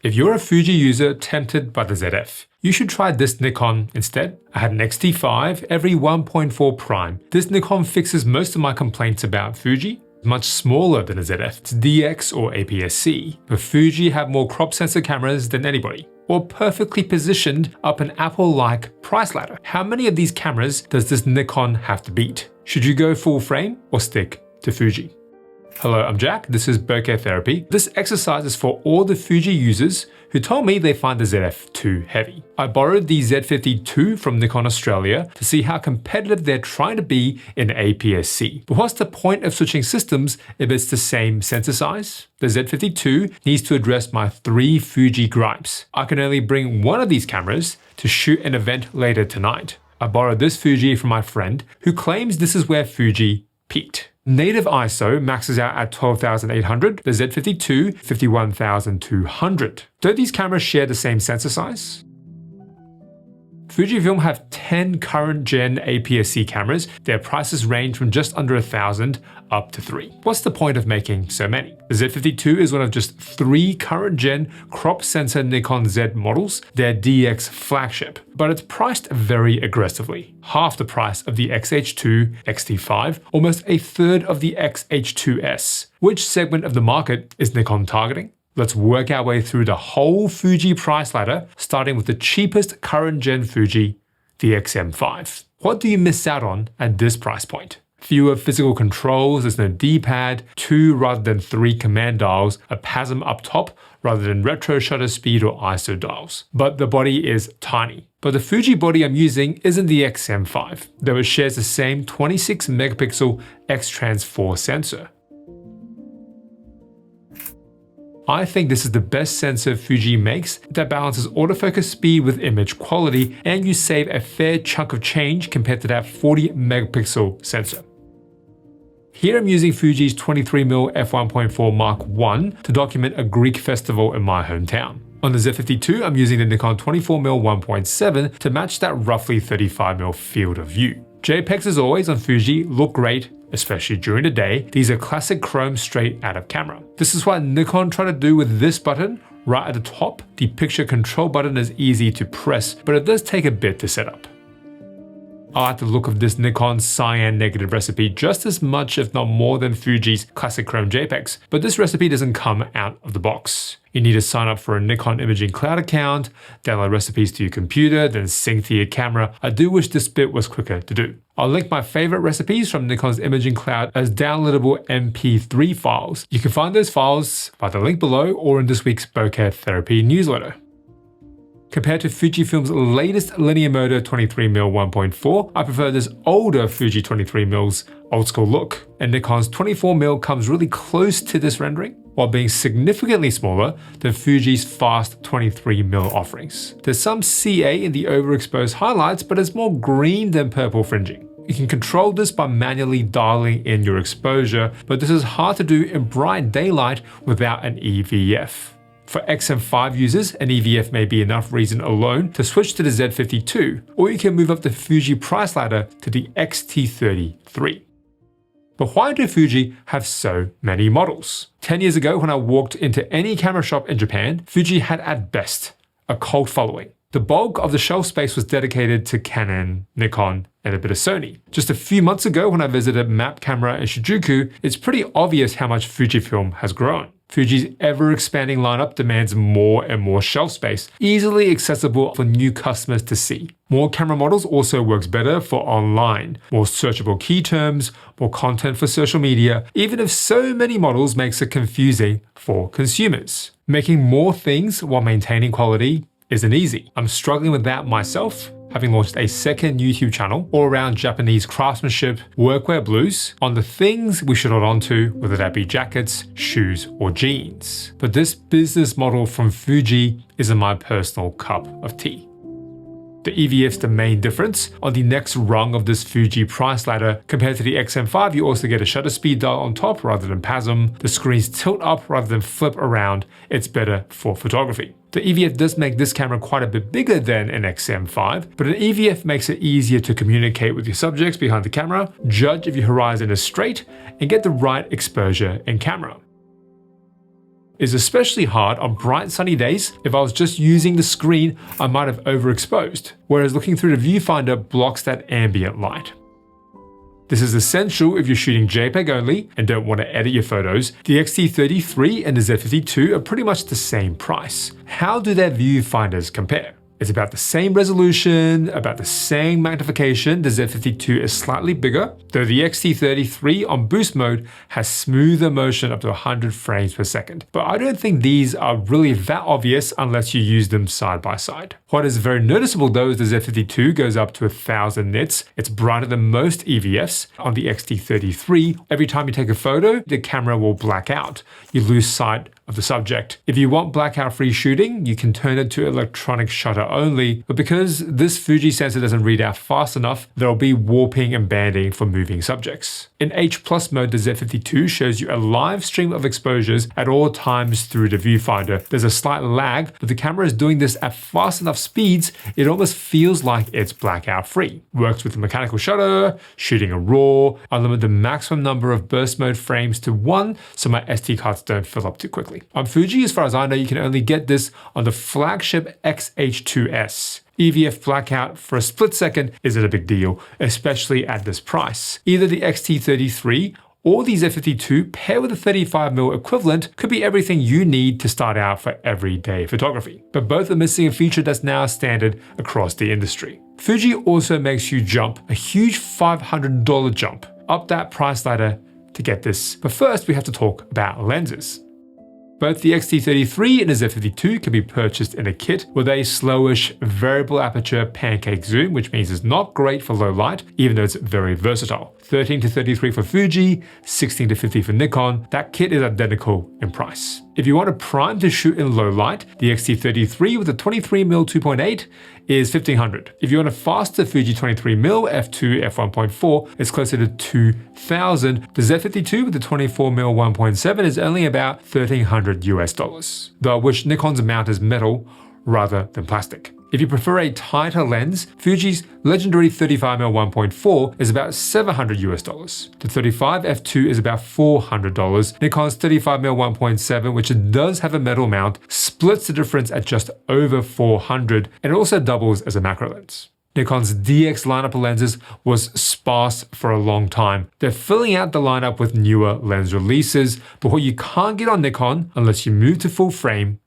If you're a Fuji user tempted by the ZF, you should try this Nikon instead. I had an X-T5 every 1.4 prime. This Nikon fixes most of my complaints about Fuji. Much smaller than a ZF, it's DX or APS-C, but Fuji have more crop sensor cameras than anybody, or perfectly positioned up an Apple-like price ladder. How many of these cameras does this Nikon have to beat? Should you go full frame or stick to Fuji? Hello, I'm Jack. This is Bokeh Therapy. This exercise is for all the Fuji users who told me they find the ZF too heavy. I borrowed the Z52 from Nikon Australia to see how competitive they're trying to be in APS-C. But what's the point of switching systems if it's the same sensor size? The Z52 needs to address my 3 Fuji gripes. I can only bring one of these cameras to shoot an event later tonight. I borrowed this Fuji from my friend who claims this is where Fuji peaked. Native ISO maxes out at 12,800, the Z52 51,200. Don't these cameras share the same sensor size? Fujifilm have 10 current gen APS-C cameras. Their prices range from just under 1,000 up to 3. What's the point of making so many? The Z52 is one of just 3 current gen crop sensor Nikon Z models, their DX flagship, but it's priced very aggressively. Half the price of the XH2 X-T5, almost a third of the XH2S. Which segment of the market is Nikon targeting? Let's work our way through the whole Fuji price ladder, starting with the cheapest current gen Fuji, the XM5. What do you miss out on at this price point? Fewer physical controls, there's no D-pad, 2 rather than 3 command dials, a PASM up top rather than retro shutter speed or ISO dials. But the body is tiny. But the Fuji body I'm using isn't the XM5, though it shares the same 26 megapixel X-Trans 4 sensor. I think this is the best sensor Fuji makes that balances autofocus speed with image quality, and you save a fair chunk of change compared to that 40 megapixel sensor. Here I'm using Fuji's 23mm f1.4 Mark I to document a Greek festival in my hometown. On the Z52, I'm using the Nikon 24mm 1.7 to match that roughly 35mm field of view. JPEGs as always on Fuji look great, especially during the day. These are classic chrome straight out of camera. This is what Nikon tried to do with this button right at the top. The picture control button is easy to press, but it does take a bit to set up. I like the look of this Nikon cyan negative recipe just as much if not more than Fuji's classic chrome JPEGs, but this recipe doesn't come out of the box. You need to sign up for a Nikon Imaging Cloud account, download recipes to your computer, then sync to your camera. I do wish this bit was quicker to do. I'll link my favorite recipes from Nikon's Imaging Cloud as downloadable MP3 files. You can find those files by the link below or in this week's Bokeh Therapy newsletter. Compared to Fujifilm's latest linear motor 23mm 1.4, I prefer this older Fuji 23mm's old school look, and Nikon's 24mm comes really close to this rendering, while being significantly smaller than Fuji's fast 23mm offerings. There's some CA in the overexposed highlights, but it's more green than purple fringing. You can control this by manually dialing in your exposure, but this is hard to do in bright daylight without an EVF. For XM5 users, an EVF may be enough reason alone to switch to the Z52, or you can move up the Fuji price ladder to the X-T33. But why do Fuji have so many models? 10 years ago, when I walked into any camera shop in Japan, Fuji had at best a cult following. The bulk of the shelf space was dedicated to Canon, Nikon, and a bit of Sony. Just a few months ago when I visited Map Camera in Shinjuku, it's pretty obvious how much Fujifilm has grown. Fuji's ever-expanding lineup demands more and more shelf space, easily accessible for new customers to see. More camera models also works better for online, more searchable key terms, more content for social media, even if so many models makes it confusing for consumers. Making more things while maintaining quality isn't easy. I'm struggling with that myself, having launched a second YouTube channel all around Japanese craftsmanship, workwear blues, on the things we should hold on to, whether that be jackets, shoes, or jeans. But this business model from Fuji isn't my personal cup of tea. The EVF's the main difference. On the next rung of this Fuji price ladder, compared to the XM5, you also get a shutter speed dial on top rather than PASM. The screens tilt up rather than flip around. It's better for photography. The EVF does make this camera quite a bit bigger than an XM5, but an EVF makes it easier to communicate with your subjects behind the camera, judge if your horizon is straight, and get the right exposure in camera. is especially hard on bright sunny days. If I was just using the screen, I might have overexposed, whereas looking through the viewfinder blocks that ambient light. This is essential if you're shooting JPEG only and don't want to edit your photos. The X-T33 and the Z52 are pretty much the same price. How do their viewfinders compare? It's about the same resolution, about the same magnification. The Z52 is slightly bigger, though the X-T33 on boost mode has smoother motion up to 100 frames per second. But I don't think these are really that obvious unless you use them side by side. What is very noticeable though is the Z52 goes up to 1000 nits. It's brighter than most EVFs. On the X-T33, every time you take a photo, the camera will black out. You lose sight of the subject. If you want blackout-free shooting, you can turn it to electronic shutter only, but because this Fuji sensor doesn't read out fast enough, there'll be warping and banding for moving subjects. In H+ mode, the Z52 shows you a live stream of exposures at all times through the viewfinder. There's a slight lag, but the camera is doing this at fast enough speeds, it almost feels like it's blackout-free. Works with the mechanical shutter, shooting a RAW. I limit the maximum number of burst mode frames to 1 so my SD cards don't fill up too quickly. On Fuji, as far as I know, you can only get this on the flagship X-H2S. EVF blackout for a split second isn't a big deal, especially at this price. Either the X-T33 or the Z52 paired with a 35mm equivalent could be everything you need to start out for everyday photography. But both are missing a feature that's now standard across the industry. Fuji also makes you jump a huge $500 jump up that price ladder to get this. But first, we have to talk about lenses. Both the X-T33 and the Z52 can be purchased in a kit with a slowish variable aperture pancake zoom, which means it's not great for low light, even though it's very versatile. 13-33 for Fuji, 16-50 for Nikon. That kit is identical in price. If you want a prime to shoot in low light, the X-T33 with a 23mm 2.8 is $1,500. If you want a faster Fuji 23mm f2 f1.4, it's closer to $2,000. The Z52 with the 24mm 1.7 is only about $1,300 US, though I wish Nikon's mount is metal rather than plastic. If you prefer a tighter lens, Fuji's legendary 35mm 1.4 is about $700 US. The 35 f2 is about $400. Nikon's 35mm 1.7, which does have a metal mount, splits the difference at just over $400, and it also doubles as a macro lens. Nikon's DX lineup of lenses was sparse for a long time. They're filling out the lineup with newer lens releases, but what you can't get on Nikon unless you move to full frame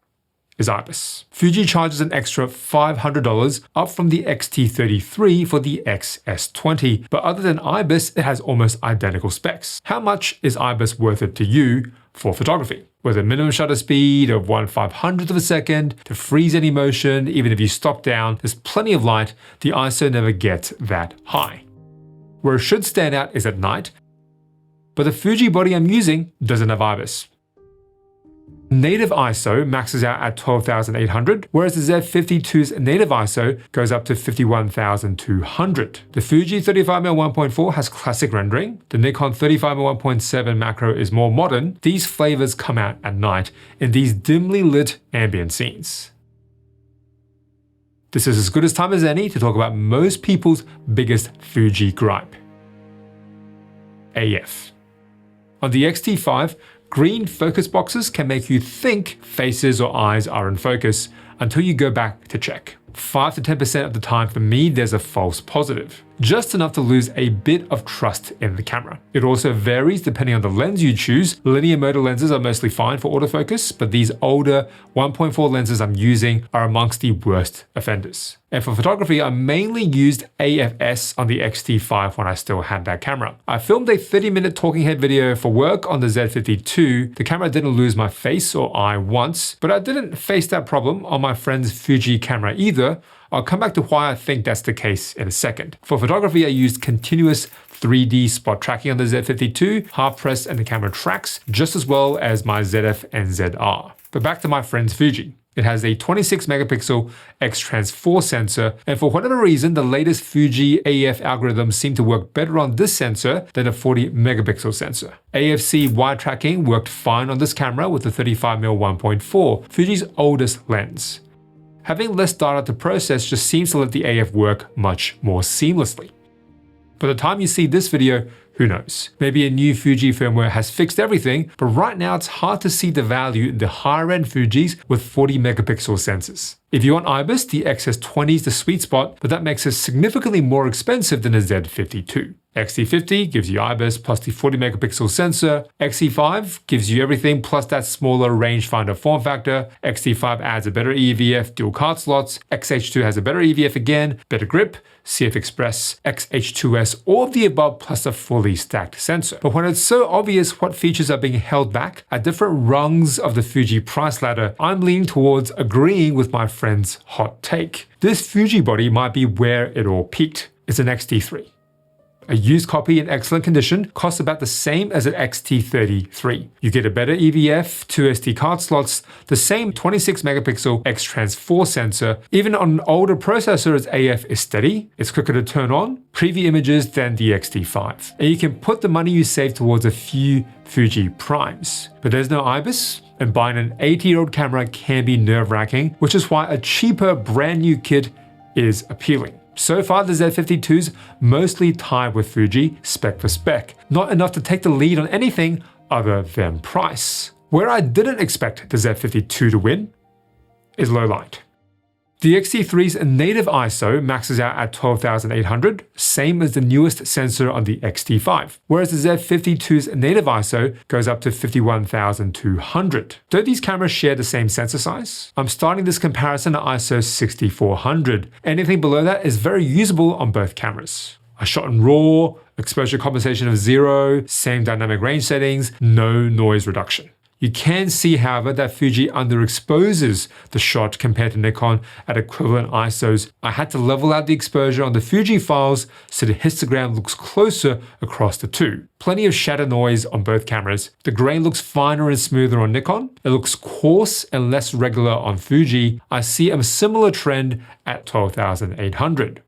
is IBIS. Fuji charges an extra $500 up from the X-T33 for the XS20, but other than IBIS, it has almost identical specs. How much is IBIS worth it to you for photography? With a minimum shutter speed of 1/500th of a second to freeze any motion, even if you stop down, there's plenty of light, the ISO never gets that high. Where it should stand out is at night, but the Fuji body I'm using doesn't have IBIS. Native ISO maxes out at 12,800, whereas the Z52's native ISO goes up to 51,200. The Fuji 35mm 1.4 has classic rendering. The Nikon 35mm 1.7 macro is more modern. These flavors come out at night in these dimly lit ambient scenes. This is as good a time as any to talk about most people's biggest Fuji gripe: AF. On the X-T5, green focus boxes can make you think faces or eyes are in focus until you go back to check. 5 to 10% of the time for me, there's a false positive. Just enough to lose a bit of trust in the camera. It also varies depending on the lens you choose. Linear motor lenses are mostly fine for autofocus, but these older 1.4 lenses I'm using are amongst the worst offenders. And for photography, I mainly used AFS on the X-T5 when I still had that camera. I filmed a 30-minute talking head video for work on the Z52. The camera didn't lose my face or eye once, but I didn't face that problem on my friend's Fuji camera either. I'll come back to why I think that's the case in a second. For photography, I used continuous 3D spot tracking on the Z52, half press and the camera tracks, just as well as my ZF and ZR. But back to my friend's Fuji. It has a 26 megapixel X-Trans4 sensor, and for whatever reason, the latest Fuji AF algorithms seem to work better on this sensor than a 40 megapixel sensor. AFC wide tracking worked fine on this camera with the 35mm 1.4, Fuji's oldest lens. Having less data to process just seems to let the AF work much more seamlessly. By the time you see this video, Who knows? Maybe a new Fuji firmware has fixed everything, but right now it's hard to see the value in the higher end Fujis with 40 megapixel sensors. If you want IBIS, the XS20 is the sweet spot, but that makes it significantly more expensive than a Z52. XT50 gives you IBIS plus the 40 megapixel sensor. XT5 gives you everything plus that smaller rangefinder form factor. XT5 adds a better EVF, dual card slots. XH2 has a better EVF again, better grip, CF Express, XH2S, all of the above plus a fully stacked sensor. But when it's so obvious what features are being held back at different rungs of the Fuji price ladder, I'm leaning towards agreeing with my friend's hot take. This Fuji body might be where it all peaked. It's an XT3. A used copy in excellent condition costs about the same as an XT33. You get a better EVF, 2 SD card slots, the same 26 megapixel X-Trans4 sensor. Even on an older processor as AF is steady, it's quicker to turn on, preview images than the XT5. And you can put the money you save towards a few Fuji primes. But there's no IBIS, and buying an 80-year-old camera can be nerve-wracking, which is why a cheaper brand new kit is appealing. So far, the Z52's mostly tied with Fuji, spec for spec, not enough to take the lead on anything other than price. Where I didn't expect the Z52 to win is low light. The X-T3's native ISO maxes out at 12,800, same as the newest sensor on the X-T5, whereas the Z52's native ISO goes up to 51,200. Don't these cameras share the same sensor size? I'm starting this comparison at ISO 6400. Anything below that is very usable on both cameras. I shot in RAW, exposure compensation of 0, same dynamic range settings, no noise reduction. You can see, however, that Fuji underexposes the shot compared to Nikon at equivalent ISOs. I had to level out the exposure on the Fuji files so the histogram looks closer across the two. Plenty of shadow noise on both cameras. The grain looks finer and smoother on Nikon. It looks coarse and less regular on Fuji. I see a similar trend at 12,800.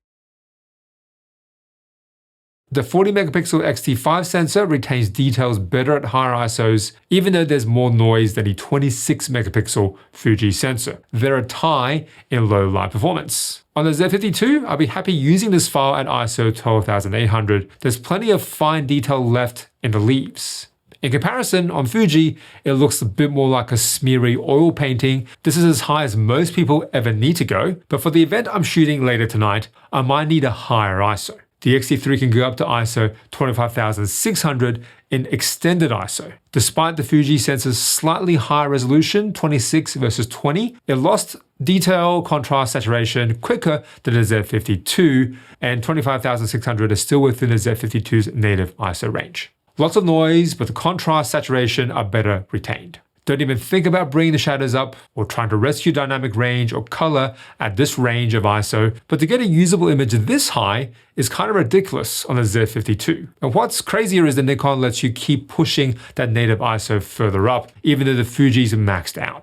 The 40 megapixel X-T5 sensor retains details better at higher ISOs, even though there's more noise than the 26 megapixel Fuji sensor. They're a tie in low light performance. On the Z52, I'll be happy using this file at ISO 12,800. There's plenty of fine detail left in the leaves. In comparison, on Fuji, it looks a bit more like a smeary oil painting. This is as high as most people ever need to go, but for the event I'm shooting later tonight, I might need a higher ISO. The X-T3 can go up to ISO 25,600 in extended ISO. Despite the Fuji sensor's slightly higher resolution, 26 versus 20, it lost detail, contrast, saturation quicker than the Z52, and 25,600 is still within the Z52's native ISO range. Lots of noise, but the contrast, saturation are better retained. Don't even think about bringing the shadows up or trying to rescue dynamic range or color at this range of ISO, but to get a usable image this high is kind of ridiculous on the Z52. And what's crazier is that Nikon lets you keep pushing that native ISO further up, even though the Fuji's maxed out.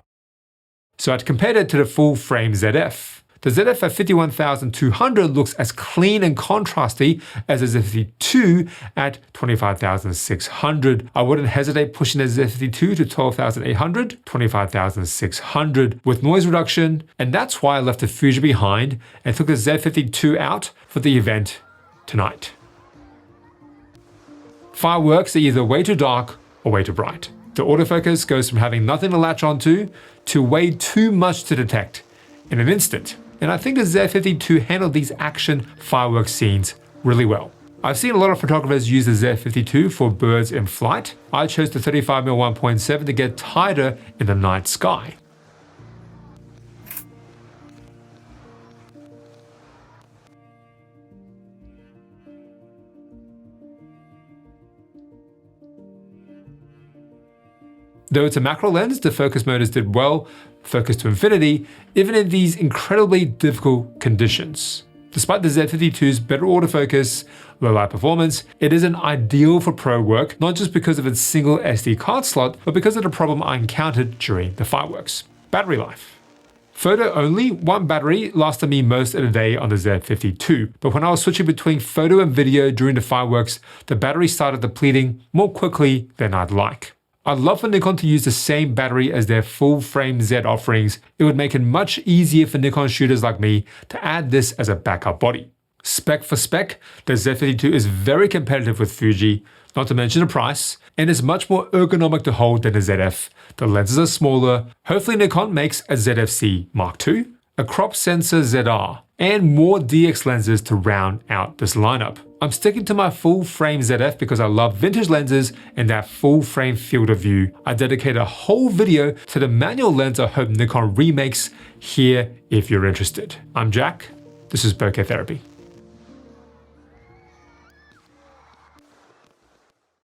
So I'd compared it to the full frame ZF. The ZF at 51,200 looks as clean and contrasty as the Z52 at 25,600. I wouldn't hesitate pushing the Z52 to 12,800, 25,600 with noise reduction, and that's why I left the Fuji behind and took the Z52 out for the event tonight. Fireworks are either way too dark or way too bright. The autofocus goes from having nothing to latch onto to way too much to detect in an instant. And I think the Z52 handled these action fireworks scenes really well. I've seen a lot of photographers use the Z52 for birds in flight. I chose the 35mm 1.7 to get tighter in the night sky. Though it's a macro lens, the focus motors did well, focus to infinity, even in these incredibly difficult conditions. Despite the Z52's better autofocus, low light performance, it isn't ideal for pro work, not just because of its single SD card slot, but because of the problem I encountered during the fireworks. Battery life. Photo only, one battery lasted me most of the day on the Z52, but when I was switching between photo and video during the fireworks, the battery started depleting more quickly than I'd like. I'd love for Nikon to use the same battery as their full-frame Z offerings. It would make it much easier for Nikon shooters like me to add this as a backup body. Spec for spec, the Z52 is very competitive with Fuji. not to mention the price, and it's much more ergonomic to hold than a ZF. The lenses are smaller. Hopefully Nikon makes a ZF-C Mark II, a crop sensor ZR, and more DX lenses to round out this lineup. I'm sticking to my full frame ZF because I love vintage lenses and that full frame field of view. I dedicate a whole video to the manual lens I hope Nikon remakes here if you're interested. I'm Jack. This is Bokeh Therapy.